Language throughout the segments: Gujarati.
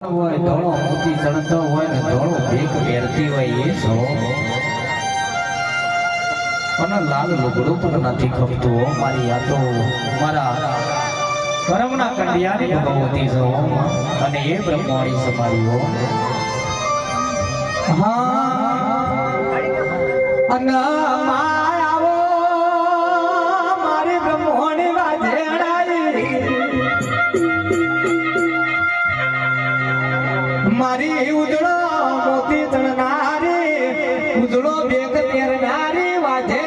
હોય ધોળો મોતી ચડતો હોય ને ધોળો ભીખ પહેરતી હોય એ છો અને લાલ લુગડું પણ નથી ખપતું મારી આ તો મારા કરમના કંડિયાની ભગવતી છો અને એ બ્રહ્મવાણી સમારી હો હા અને માયાવો મારી બ્રહ્મવાણી વાજેડાઈ મારી ઉજળો મોતી ચણનારી ઉજળો બેગ પહેરનારી વાજે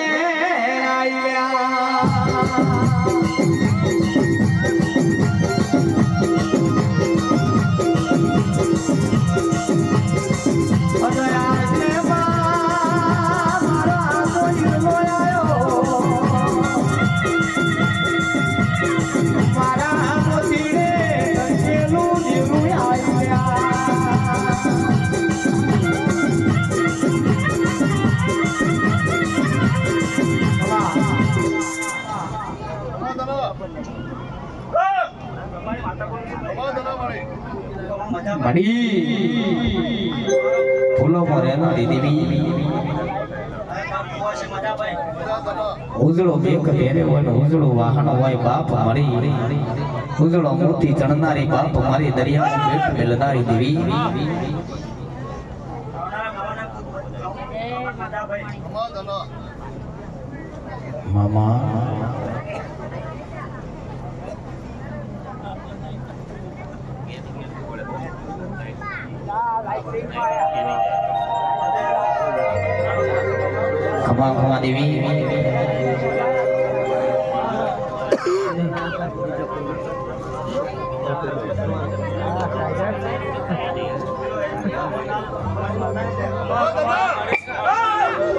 ફૂલો મોરેનો દીદી ઉજળો બેક પહેરે હોય ને ઉજળો વાહન હોય બાપ મારી ઉજળો મોતી ચણનારી બાપ મારી દરિયા બેટ મેલનારી દેવી મામા ખમા ખમા દેવી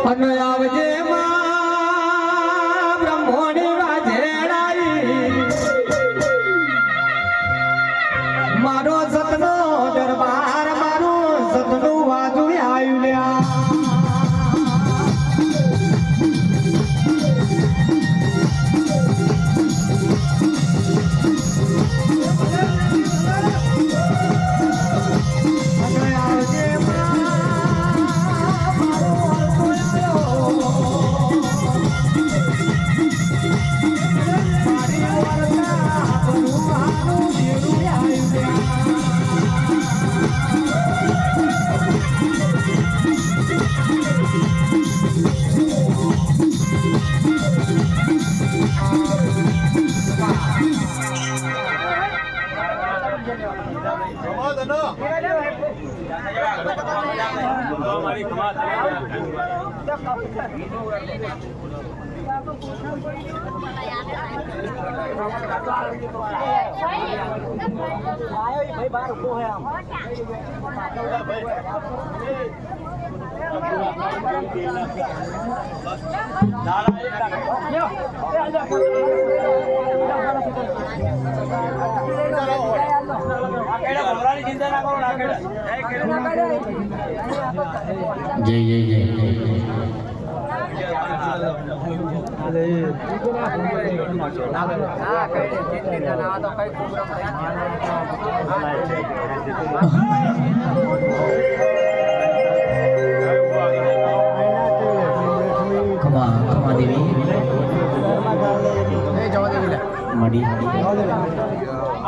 અને આવજે માં બ્રહ્મોની વાજેડાઈ મારો સતનો દરબાર મારું સતનું વાજુ આવ્યું જય જય જય ખમા ખમા દેવી મડી